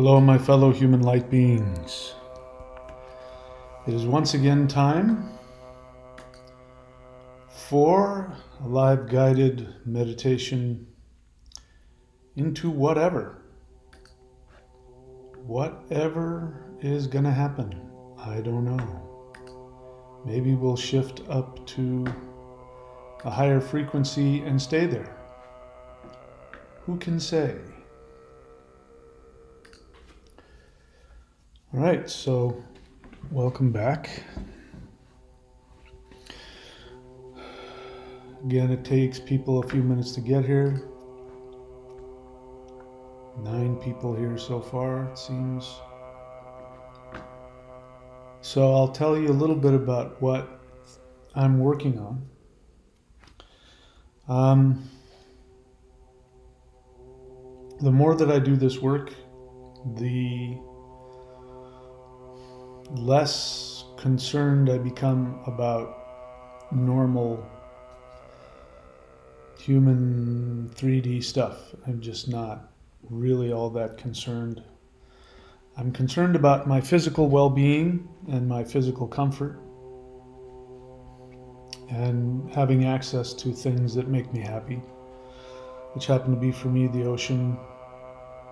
Hello, my fellow human light beings. It is once again time for a live guided meditation into whatever is going to happen. I don't know. Maybe we'll shift up to a higher frequency and stay there. Who can say? All right, so welcome back. Again, it takes people a few minutes to get here. 9 people here so far, it seems. So I'll tell you a little bit about what I'm working on. The more that I do this work, the less concerned I become about normal human 3D stuff. I'm just not really all that concerned. I'm concerned about my physical well-being and my physical comfort and having access to things that make me happy, which happen to be for me the ocean,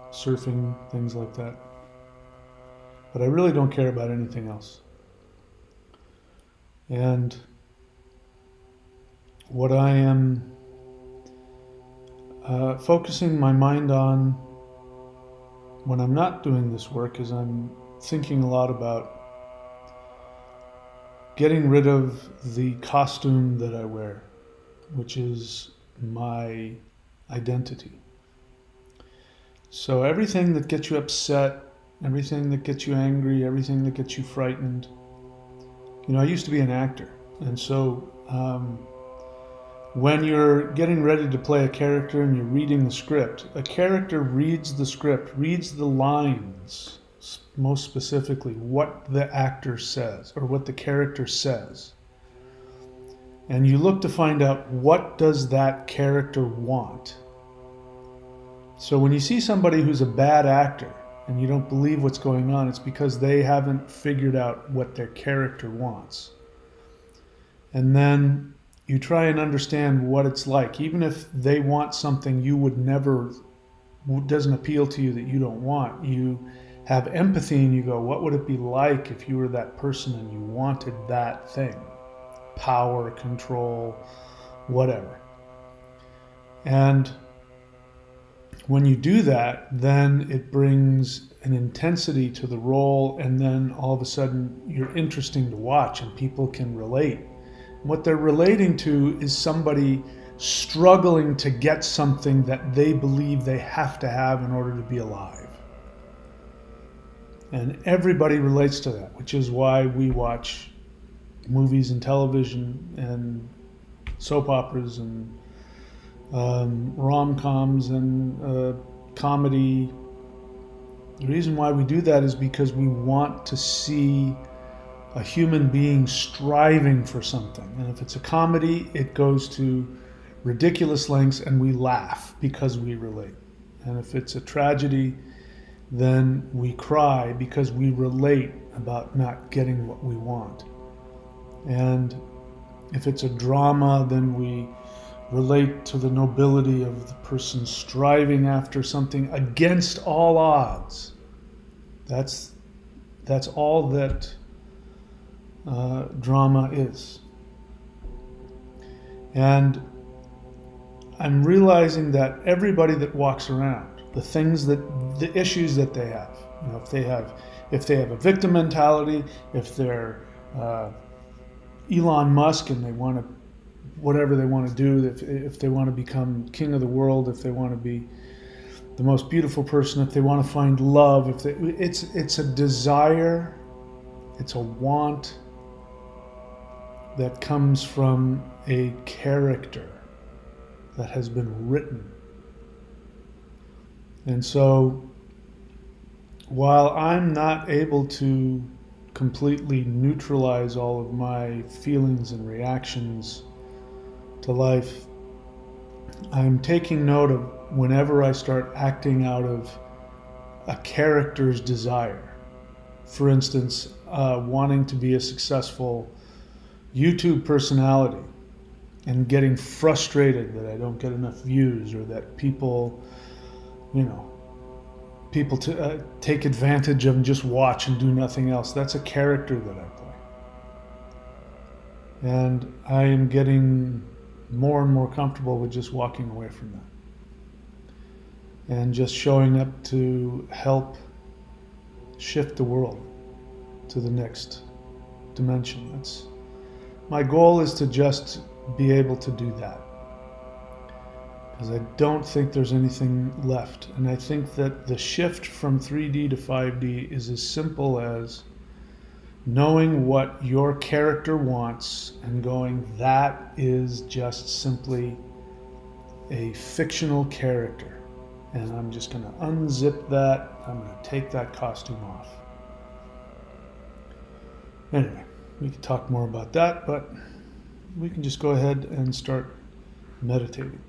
surfing, things like that. But I really don't care about anything else. And what I am focusing my mind on when I'm not doing this work is I'm thinking a lot about getting rid of the costume that I wear, which is my identity. So everything that gets you upset, everything that gets you angry, everything that gets you frightened. You know, I used to be an actor, and so when you're getting ready to play a character and you're reading the script, a character reads the script, reads the lines, most specifically what the actor says or what the character says. And you look to find out, what does that character want? So when you see somebody who's a bad actor and you don't believe what's going on, it's because they haven't figured out what their character wants. And then you try and understand what it's like. Even if they want something you would never, doesn't appeal to you, that you don't want, you have empathy and you go, what would it be like if you were that person and you wanted that thing? Power, control, whatever. And when you do that, then it brings an intensity to the role, and then all of a sudden you're interesting to watch and people can relate. What they're relating to is somebody struggling to get something that they believe they have to have in order to be alive. And everybody relates to that, which is why we watch movies and television and soap operas and rom-coms and comedy. The reason why we do that is because we want to see a human being striving for something. And if it's a comedy, it goes to ridiculous lengths and we laugh because we relate. And if it's a tragedy, then we cry because we relate about not getting what we want. And if it's a drama, then we relate to the nobility of the person striving after something against all odds. That's all that drama is. And I'm realizing that everybody that walks around, the issues that they have, you know, if they have a victim mentality, if they're Elon Musk and they want to, whatever they want to do, if they want to become king of the world, if they want to be the most beautiful person, if they want to find love, it's a desire, it's a want that comes from a character that has been written. And so while I'm not able to completely neutralize all of my feelings and reactions to life, I'm taking note of whenever I start acting out of a character's desire. For instance, wanting to be a successful YouTube personality and getting frustrated that I don't get enough views, or that people take advantage of and just watch and do nothing else. That's a character that I play. And I am getting more and more comfortable with just walking away from that. And just showing up to help shift the world to the next dimension. My goal is to just be able to do that. Because I don't think there's anything left. And I think that the shift from 3D to 5D is as simple as knowing what your character wants and going, that is just simply a fictional character. And I'm just going to unzip that. I'm going to take that costume off. Anyway, we can talk more about that, but we can just go ahead and start meditating.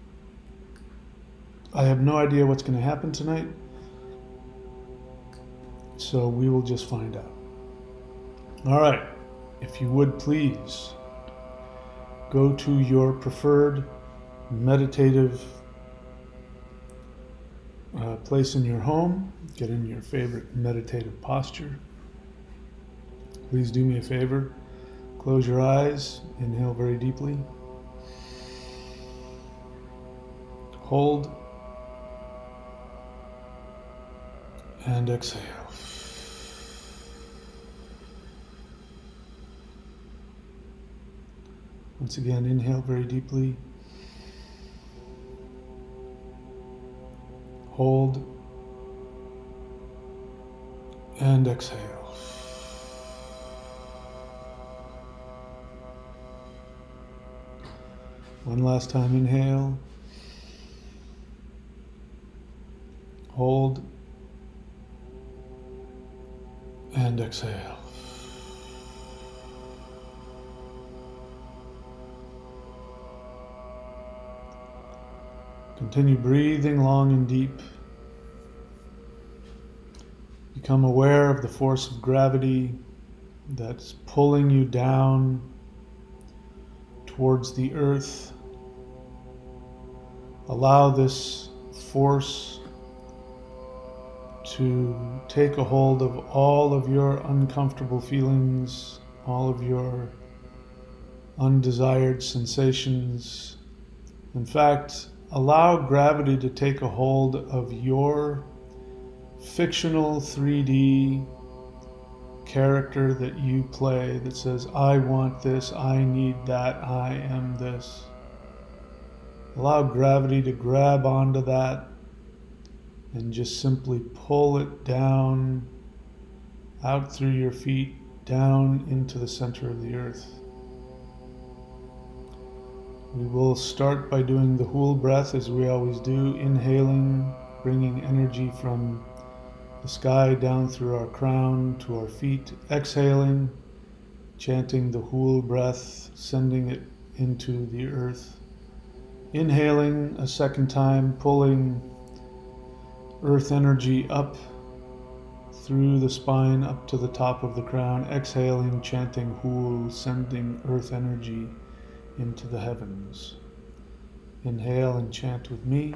I have no idea what's going to happen tonight, so we will just find out. All right, if you would please go to your preferred meditative place in your home, get in your favorite meditative posture. Please do me a favor, close your eyes, inhale very deeply, hold, and exhale. Once again, inhale very deeply, hold, and exhale. One last time, inhale, hold, and exhale. Continue breathing long and deep. Become aware of the force of gravity that's pulling you down towards the earth. Allow this force to take a hold of all of your uncomfortable feelings, all of your undesired sensations. In fact, allow gravity to take a hold of your fictional 3D character that you play that says, I want this, I need that, I am this. Allow gravity to grab onto that and just simply pull it down, out through your feet, down into the center of the earth. We will start by doing the whole breath as we always do, inhaling, bringing energy from the sky down through our crown to our feet, exhaling, chanting the whole breath, sending it into the earth. Inhaling a second time, pulling earth energy up through the spine, up to the top of the crown. Exhaling, chanting Hul, sending earth energy into the heavens. Inhale and chant with me.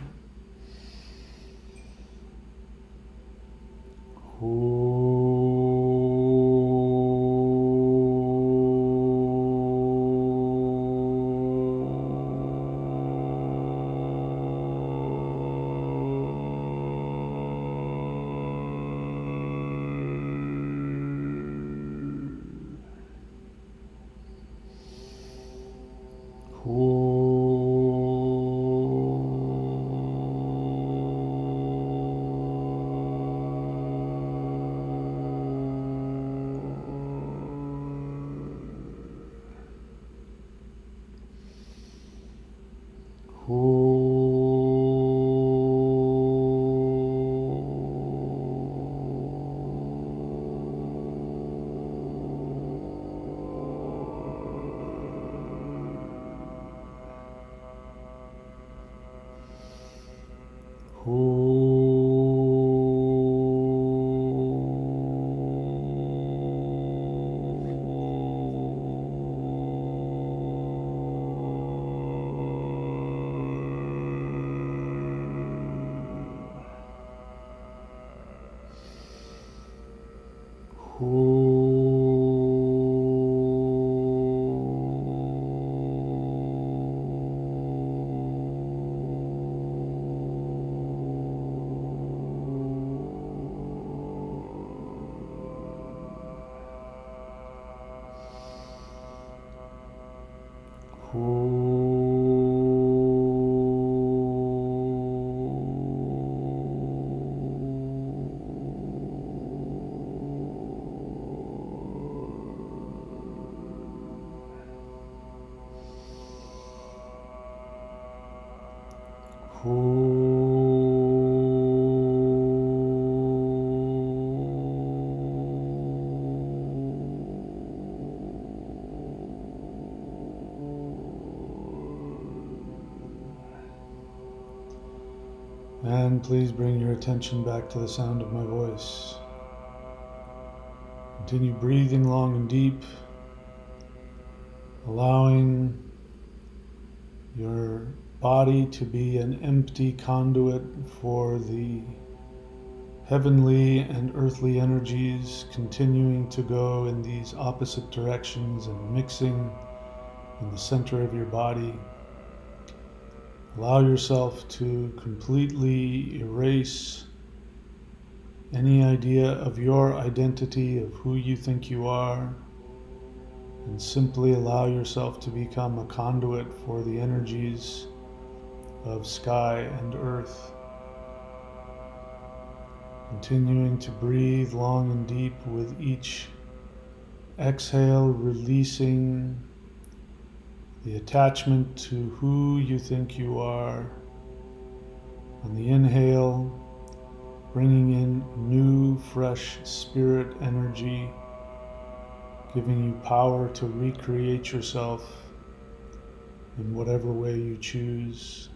And please bring your attention back to the sound of my voice. Continue breathing long and deep, allowing your body to be an empty conduit for the heavenly and earthly energies continuing to go in these opposite directions and mixing in the center of your body. Allow yourself to completely erase any idea of your identity, of who you think you are, and simply allow yourself to become a conduit for the energies of sky and earth. Continuing to breathe long and deep with each exhale, releasing the attachment to who you think you are. On the inhale, bringing in new, fresh spirit energy, giving you power to recreate yourself in whatever way you choose.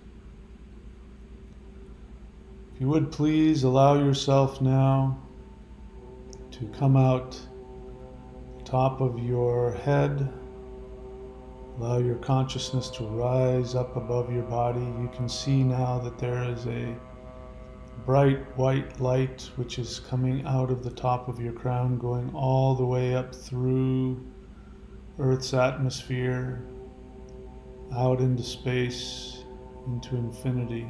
If you would please allow yourself now to come out the top of your head. Allow your consciousness to rise up above your body. You can see now that there is a bright white light which is coming out of the top of your crown, going all the way up through Earth's atmosphere, out into space, into infinity.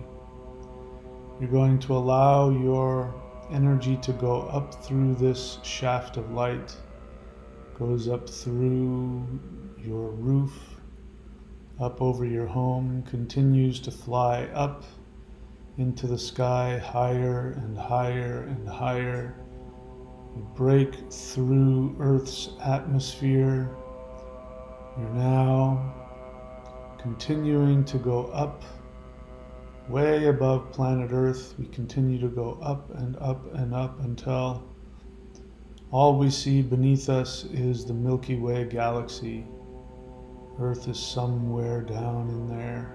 You're going to allow your energy to go up through this shaft of light, goes up through your roof, up over your home, continues to fly up into the sky, higher and higher and higher. You break through Earth's atmosphere. You're now continuing to go up, way above planet Earth. We continue to go up and up and up until all we see beneath us is the Milky Way galaxy. Earth is somewhere down in there.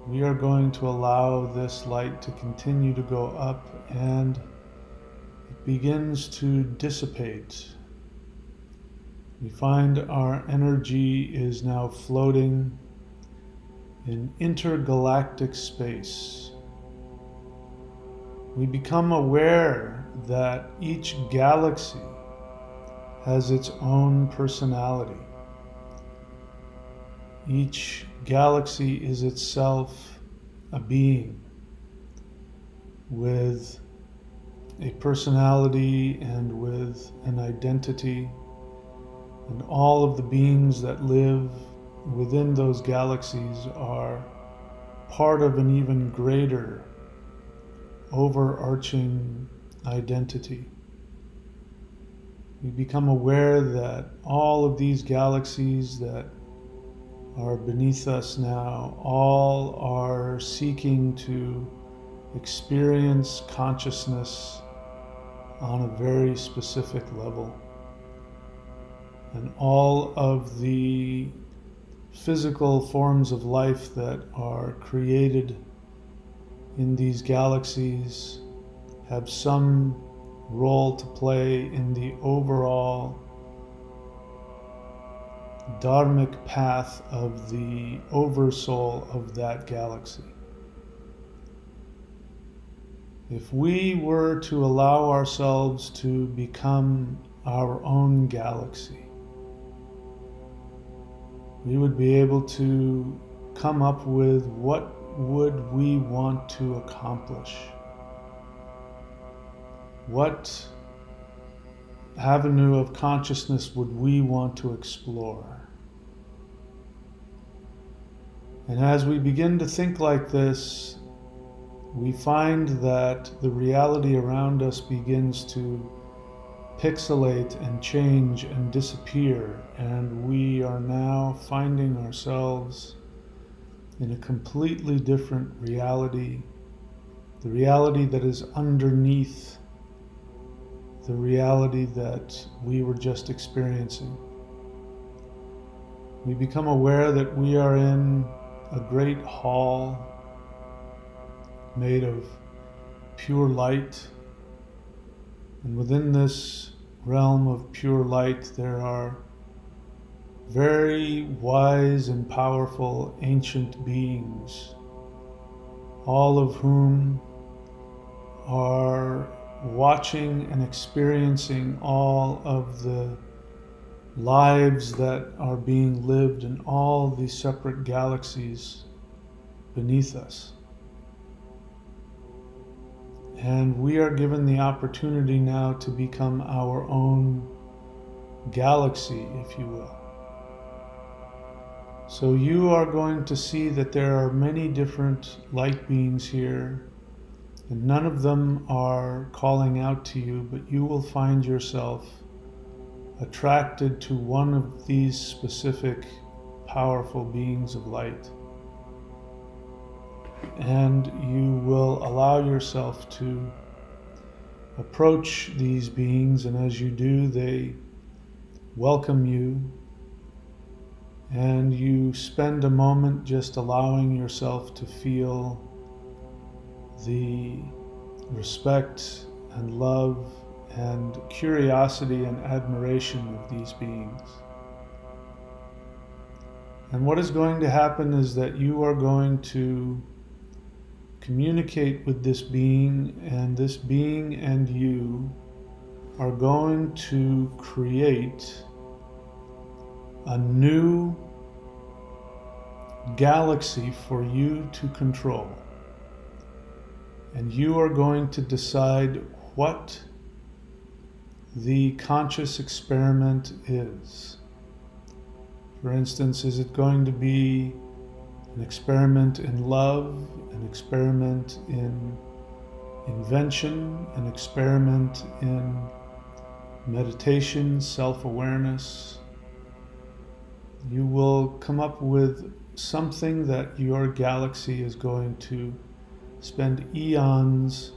We are going to allow this light to continue to go up, and it begins to dissipate. We find our energy is now floating in intergalactic space. We become aware that each galaxy has its own personality. Each galaxy is itself a being with a personality and with an identity, and all of the beings that live within those galaxies are part of an even greater overarching identity. We become aware that all of these galaxies that are beneath us now, all are seeking to experience consciousness on a very specific level. And all of the physical forms of life that are created in these galaxies have some role to play in the overall dharmic path of the oversoul of that galaxy. If we were to allow ourselves to become our own galaxy, we would be able to come up with what would we want to accomplish? What avenue of consciousness would we want to explore? And as we begin to think like this, we find that the reality around us begins to pixelate and change and disappear, and we are now finding ourselves in a completely different reality, the reality that is underneath the reality that we were just experiencing. We become aware that we are in a great hall made of pure light, and within this realm of pure light there are very wise and powerful ancient beings, all of whom are watching and experiencing all of the lives that are being lived in all these separate galaxies beneath us. And we are given the opportunity now to become our own galaxy, if you will. So you are going to see that there are many different light beings here, and none of them are calling out to you, but you will find yourself attracted to one of these specific powerful beings of light. And you will allow yourself to approach these beings, and as you do, they welcome you, and you spend a moment just allowing yourself to feel the respect and love and curiosity and admiration of these beings. And what is going to happen is that you are going to communicate with this being, and this being and you are going to create a new galaxy for you to control. And you are going to decide what the conscious experiment is. For instance, is it going to be an experiment in love, an experiment in invention, an experiment in meditation, self-awareness? You will come up with something that your galaxy is going to spend eons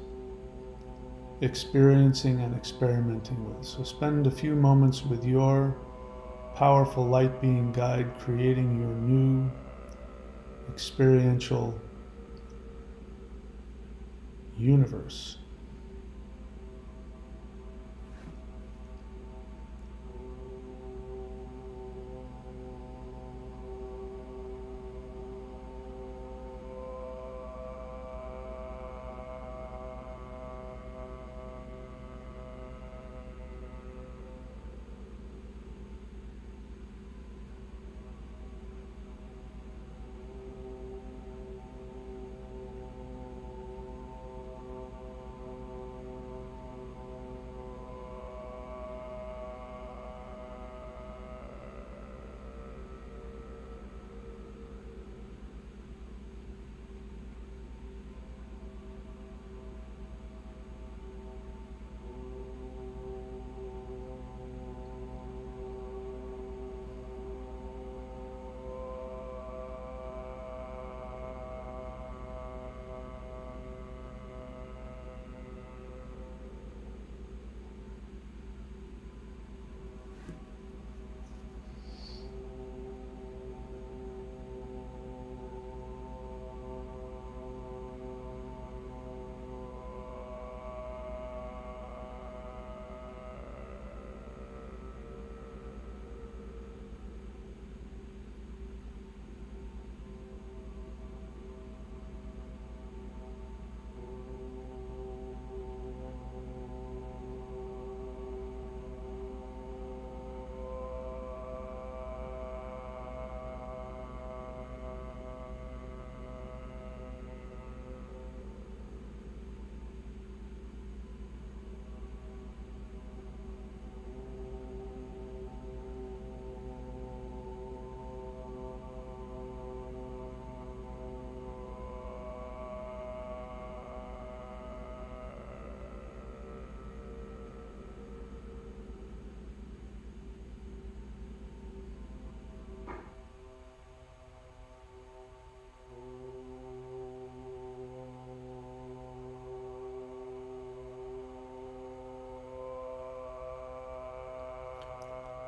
experiencing and experimenting with. So spend a few moments with your powerful light being guide, creating your new experiential universe.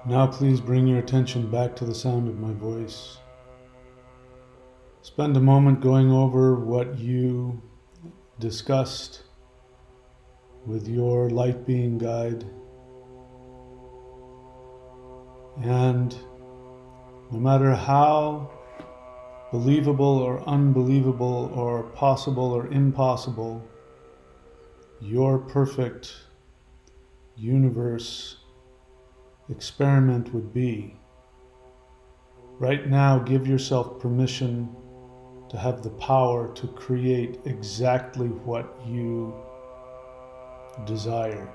Now please bring your attention back to the sound of my voice. Spend a moment going over what you discussed with your light being guide, and no matter how believable or unbelievable or possible or impossible your perfect universe experiment would be, right now give yourself permission to have the power to create exactly what you desired.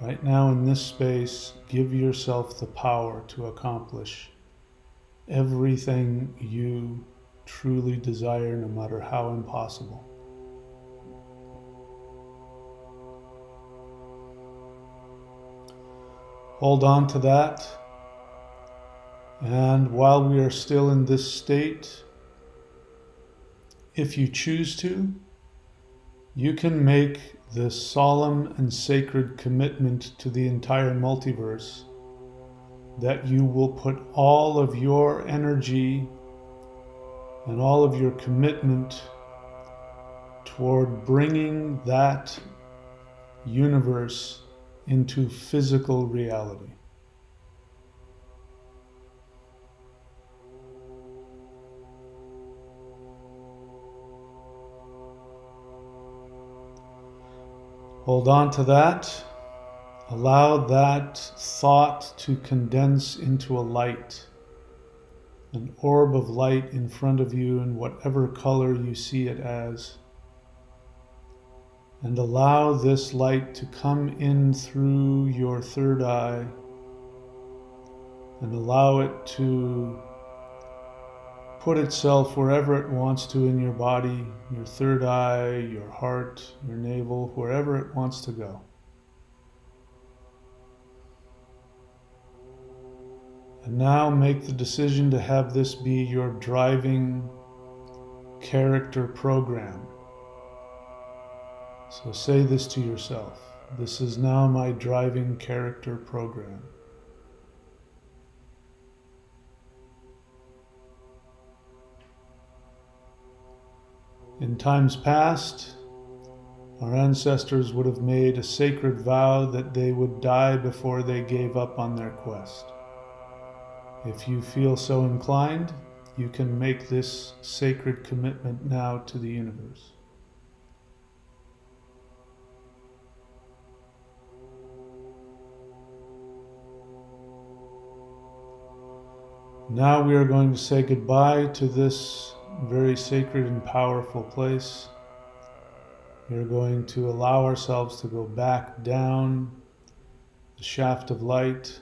Right now in this space, give yourself the power to accomplish everything you truly desire, no matter how impossible. Hold on to that, and while we are still in this state, if you choose to, you can make this solemn and sacred commitment to the entire multiverse that you will put all of your energy and all of your commitment toward bringing that universe into physical reality. Hold on to that. Allow that thought to condense into a light, an orb of light in front of you in whatever color you see it as. And allow this light to come in through your third eye, and allow it to put itself wherever it wants to in your body, your third eye, your heart, your navel, wherever it wants to go. And now make the decision to have this be your driving character program. So say this to yourself: this is now my driving character program. In times past, our ancestors would have made a sacred vow that they would die before they gave up on their quest. If you feel so inclined, you can make this sacred commitment now to the universe. Now we are going to say goodbye to this very sacred and powerful place. We are going to allow ourselves to go back down the shaft of light.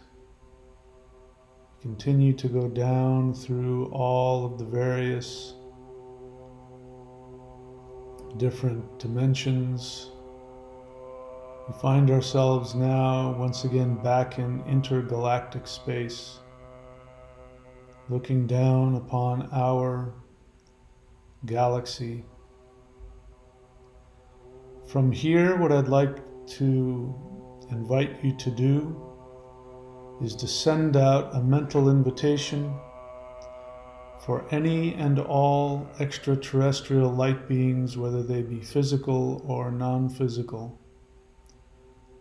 Continue to go down through all of the various different dimensions. We find ourselves now once again back in intergalactic space, looking down upon our galaxy. From here, what I'd like to invite you to do is to send out a mental invitation for any and all extraterrestrial light beings, whether they be physical or non-physical.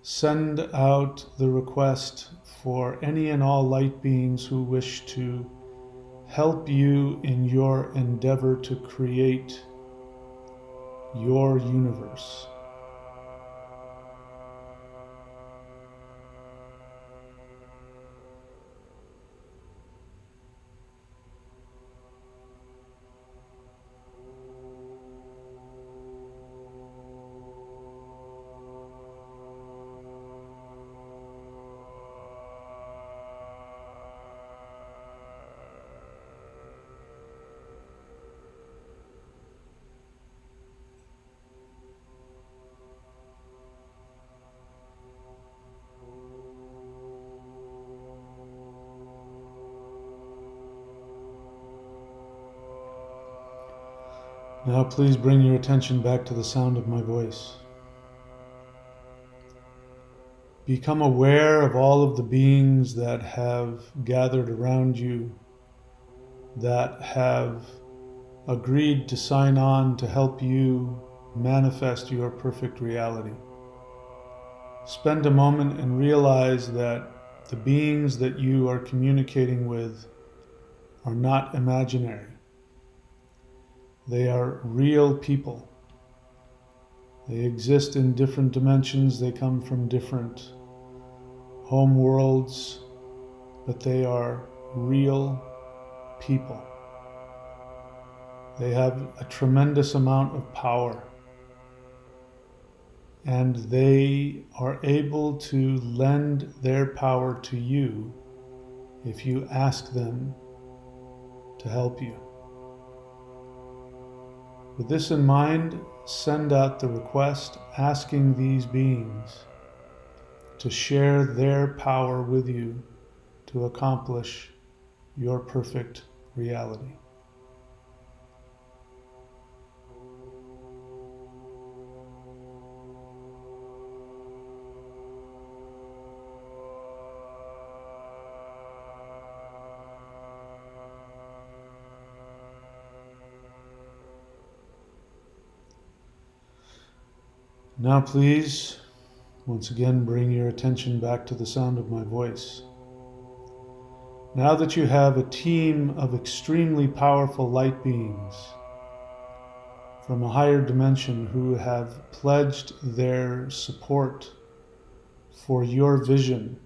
Send out the request for any and all light beings who wish to help you in your endeavor to create your universe. Now please bring your attention back to the sound of my voice. Become aware of all of the beings that have gathered around you, that have agreed to sign on to help you manifest your perfect reality. Spend a moment and realize that the beings that you are communicating with are not imaginary. They are real people. They exist in different dimensions. They come from different home worlds, but they are real people. They have a tremendous amount of power, and they are able to lend their power to you if you ask them to help you. With this in mind, send out the request asking these beings to share their power with you to accomplish your perfect reality. Now please, once again, bring your attention back to the sound of my voice. Now that you have a team of extremely powerful light beings from a higher dimension who have pledged their support for your vision,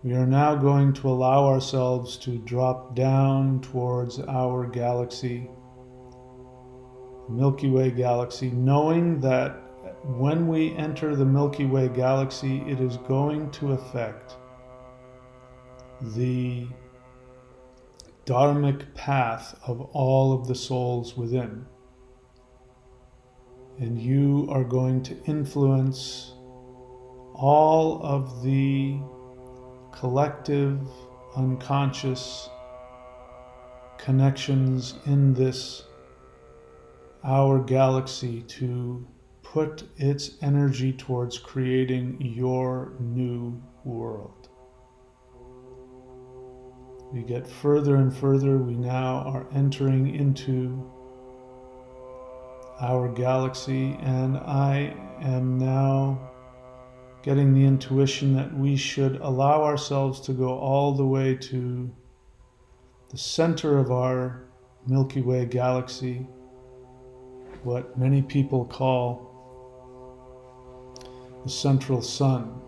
we are now going to allow ourselves to drop down towards our galaxy, the Milky Way galaxy, knowing that when we enter the Milky Way galaxy, it is going to affect the dharmic path of all of the souls within. And you are going to influence all of the collective unconscious connections in this our galaxy to put its energy towards creating your new world. We get further and further. We now are entering into our galaxy, and I am now getting the intuition that we should allow ourselves to go all the way to the center of our Milky Way galaxy, what many people call the central sun.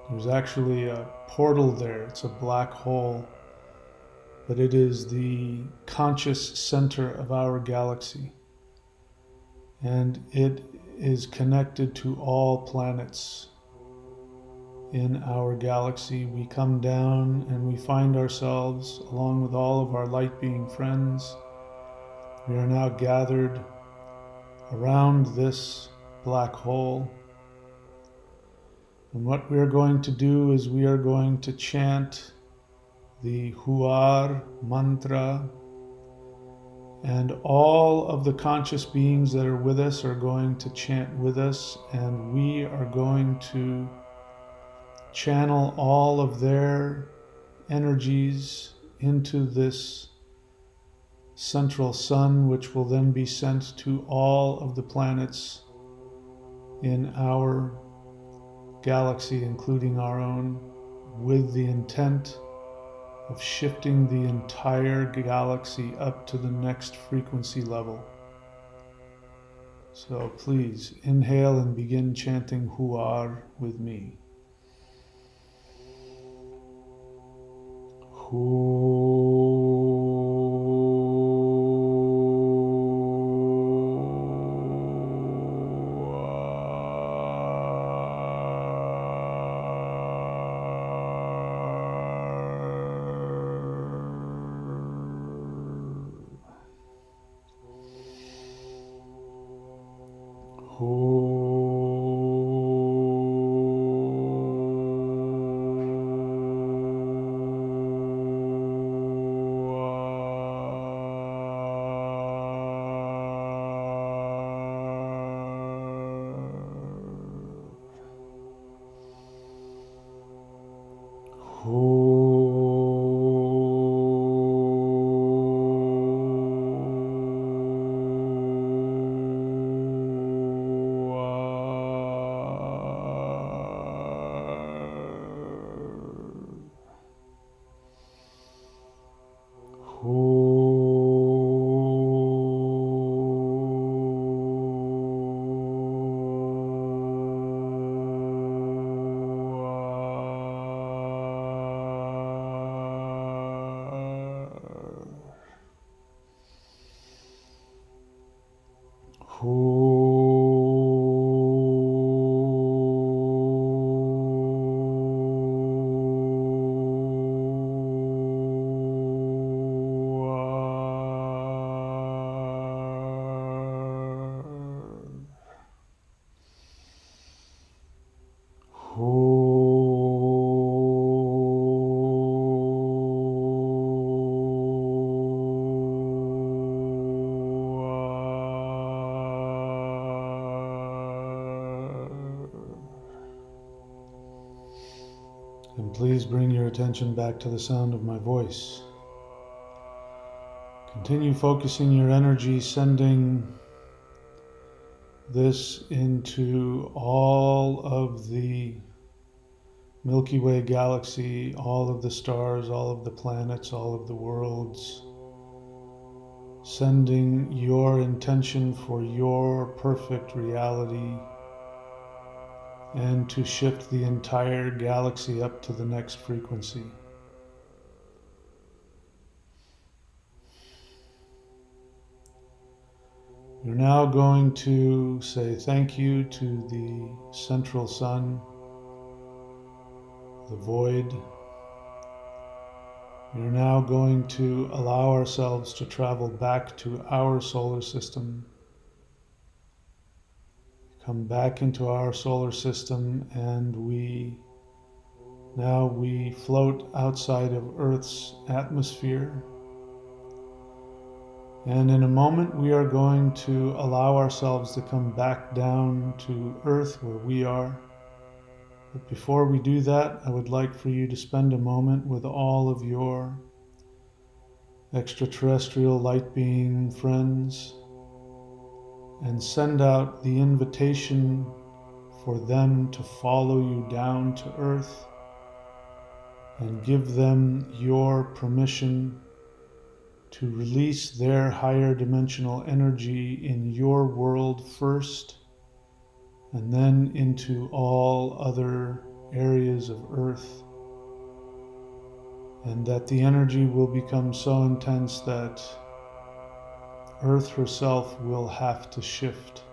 There's actually a portal there. It's a black hole, but it is the conscious center of our galaxy. And it is connected to all planets in our galaxy. We come down and we find ourselves, along with all of our light being friends, we are now gathered around this black hole. And what we are going to do is we are going to chant the Huar mantra, and all of the conscious beings that are with us are going to chant with us, and we are going to channel all of their energies into this central sun, which will then be sent to all of the planets in our galaxy, including our own, with the intent of shifting the entire galaxy up to the next frequency level. So please inhale and begin chanting Huar with me. Please bring your attention back to the sound of my voice. Continue focusing your energy, sending this into all of the Milky Way galaxy, all of the stars, all of the planets, all of the worlds. Sending your intention for your perfect reality and to shift the entire galaxy up to the next frequency. You're now going to say thank you to the central sun, the void. We're now going to allow ourselves to travel back to our solar system. Come back into our solar system, and we float outside of Earth's atmosphere. And in a moment we are going to allow ourselves to come back down to Earth where we are. But before we do that, I would like for you to spend a moment with all of your extraterrestrial light being friends and send out the invitation for them to follow you down to Earth, and give them your permission to release their higher dimensional energy in your world first, and then into all other areas of Earth. And that the energy will become so intense that Earth herself will have to shift.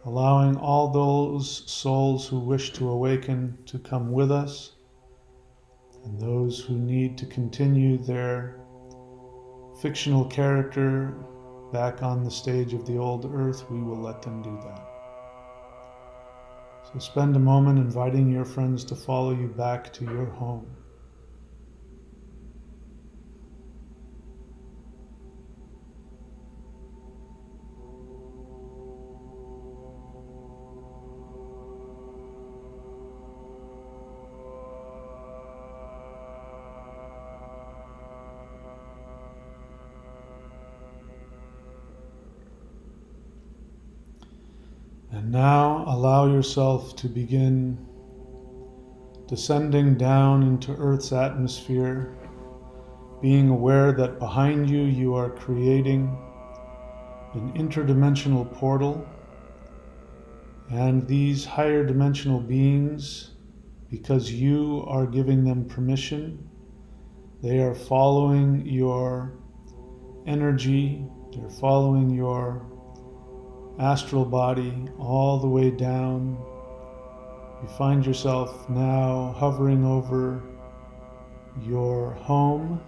Allowing all those souls who wish to awaken to come with us, and those who need to continue their fictional character back on the stage of the old Earth, we will let them do that. So spend a moment inviting your friends to follow you back to your home. And now allow yourself to begin descending down into Earth's atmosphere, being aware that behind you, you are creating an interdimensional portal, and these higher dimensional beings, because you are giving them permission, they are following your energy, they're following your astral body all the way down. You find yourself now hovering over your home.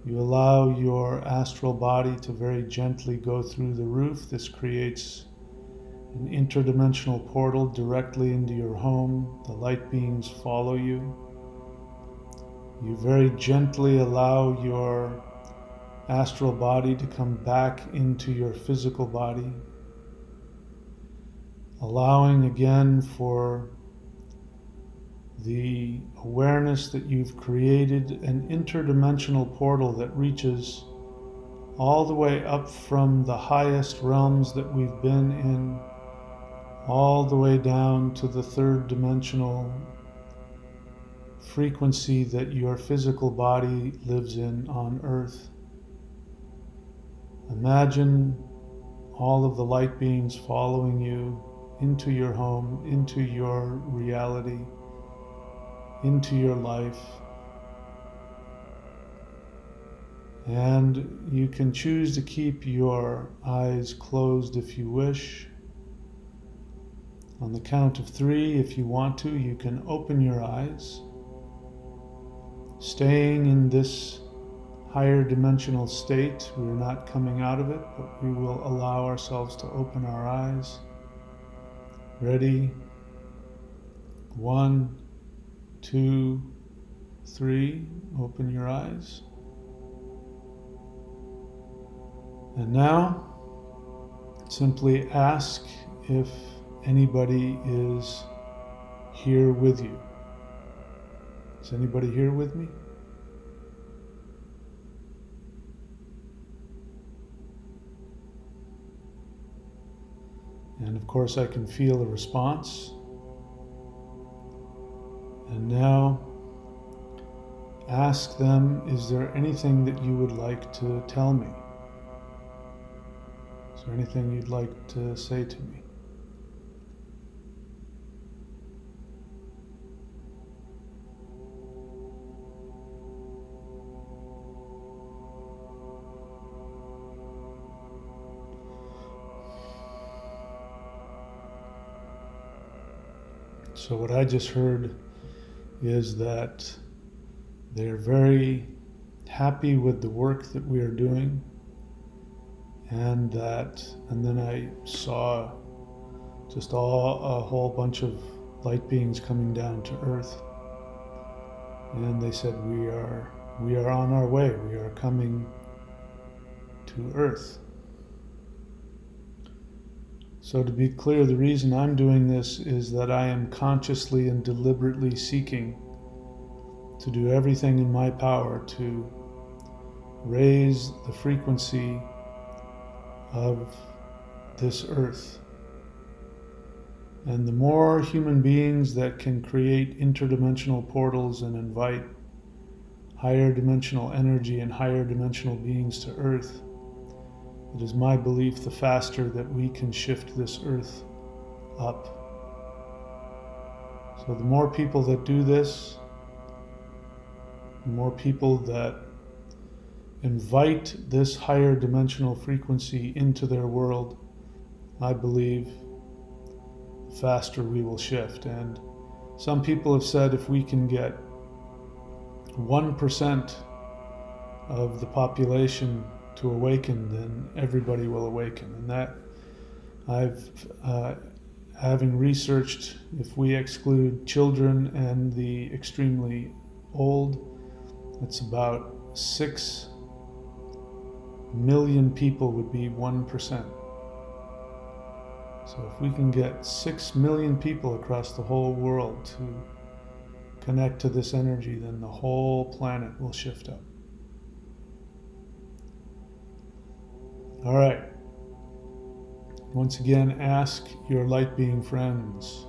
You allow your astral body to very gently go through the roof. This creates an interdimensional portal directly into your home. The light beings follow you. You very gently allow your astral body to come back into your physical body, allowing again for the awareness that you've created an interdimensional portal that reaches all the way up from the highest realms that we've been in, all the way down to the third dimensional frequency that your physical body lives in on Earth. Imagine all of the light beings following you into your home, into your reality, into your life. And you can choose to keep your eyes closed if you wish. On the count of 3, if you want to, you can open your eyes, staying in this higher dimensional state. We're not coming out of it, but we will allow ourselves to open our eyes. Ready? 1, 2, 3. Open your eyes. And now, simply ask if anybody is here with you. Is anybody here with me? And of course I can feel a response. And now ask them, is there anything that you would like to tell me? Is there anything you'd like to say to me? So what I just heard is that they're very happy with the work that we are doing, and then I saw just a whole bunch of light beings coming down to Earth, and they said we are on our way, we are coming to Earth. So to be clear, the reason I'm doing this is that I am consciously and deliberately seeking to do everything in my power to raise the frequency of this earth. And the more human beings that can create interdimensional portals and invite higher dimensional energy and higher dimensional beings to earth, it is my belief the faster that we can shift this earth up. So the more people that do this, the more people that invite this higher dimensional frequency into their world, I believe the faster we will shift. And some people have said if we can get 1% of the population to awaken, then everybody will awaken. And that having researched, if we exclude children and the extremely old, it's about 6 million people would be 1%. So if we can get 6 million people across the whole world to connect to this energy, then the whole planet will shift up. All right. Once again, ask your light being friends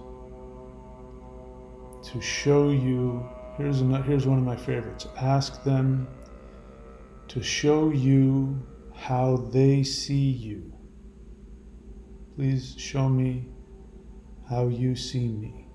to show you. Here's one of my favorites. Ask them to show you how they see you. Please show me how you see me.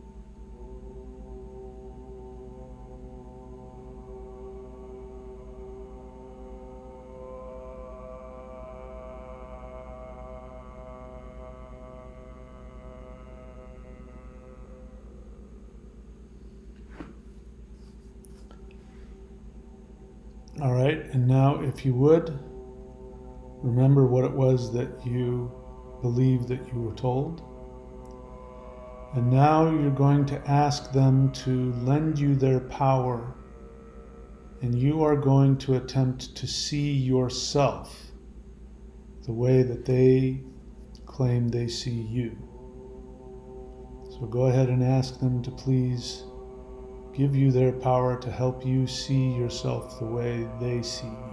All right, and now if you would, remember what it was that you believed that you were told. And now you're going to ask them to lend you their power, and you are going to attempt to see yourself the way that they claim they see you. So go ahead and ask them to please give you their power to help you see yourself the way they see you.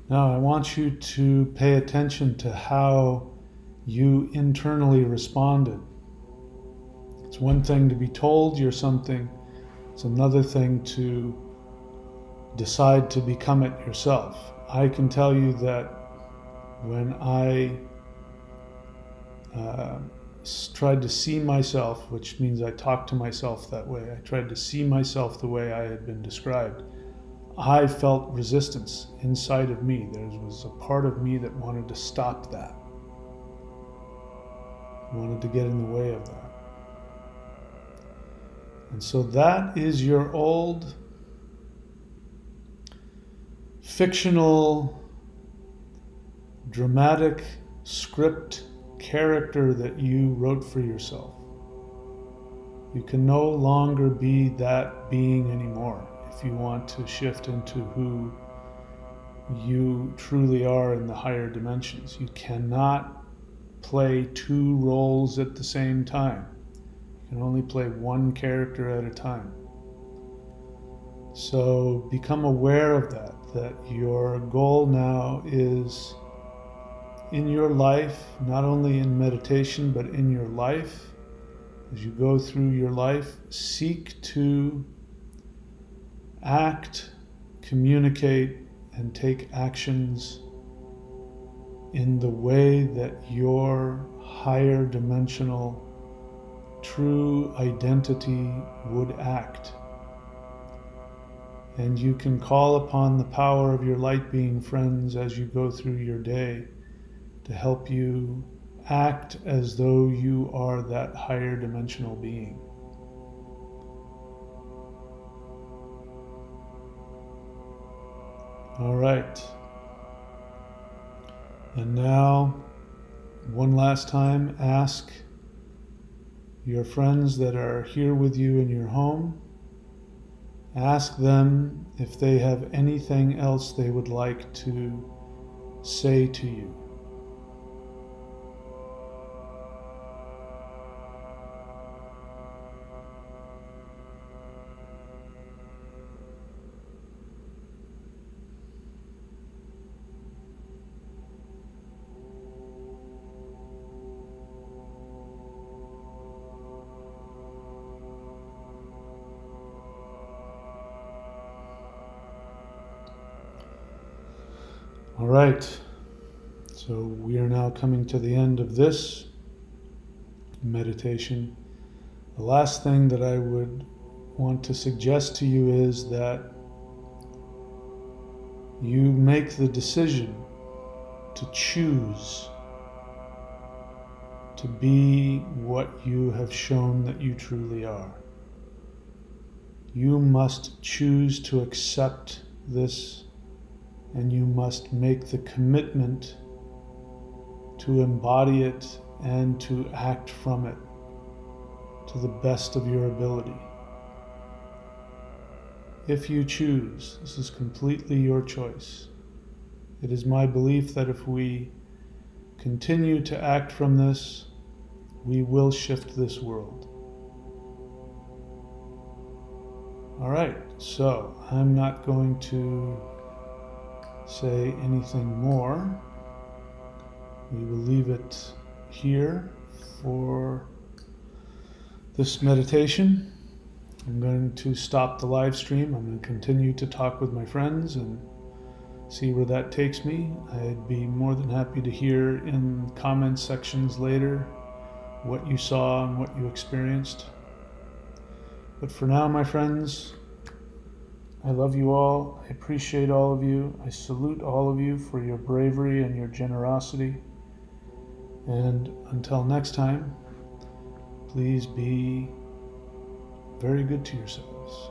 Now I want you to pay attention to how you internally responded. It's one thing to be told you're something, it's another thing to decide to become it yourself. I can tell you that when I tried to see myself, which means I talked to myself that way, I tried to see myself the way I had been described, I felt resistance inside of me. There was a part of me that wanted to stop that, wanted to get in the way of that. And so that is your old fictional, dramatic script character that you wrote for yourself. You can no longer be that being anymore if you want to shift into who you truly are in the higher dimensions. You cannot play two roles at the same time. You can only play one character at a time. So become aware of that your goal now is in your life, not only in meditation, but in your life. As you go through your life, seek to act, communicate, and take actions in the way that your higher dimensional true identity would act. And you can call upon the power of your light being friends as you go through your day to help you act as though you are that higher dimensional being. All right. And now, one last time, ask your friends that are here with you in your home, ask them if they have anything else they would like to say to you. All right, so we are now coming to the end of this meditation. The last thing that I would want to suggest to you is that you make the decision to choose to be what you have shown that you truly are. You must choose to accept this, and you must make the commitment to embody it and to act from it to the best of your ability. If you choose, this is completely your choice. It is my belief that if we continue to act from this, we will shift this world. All right, so I'm not going to say anything more. We will leave it here for this meditation. I'm going to stop the live stream. I'm going to continue to talk with my friends and see where that takes me. I'd be more than happy to hear in comment sections later what you saw and what you experienced. But for now, my friends, I love you all. I appreciate all of you. I salute all of you for your bravery and your generosity. And until next time, please be very good to yourselves.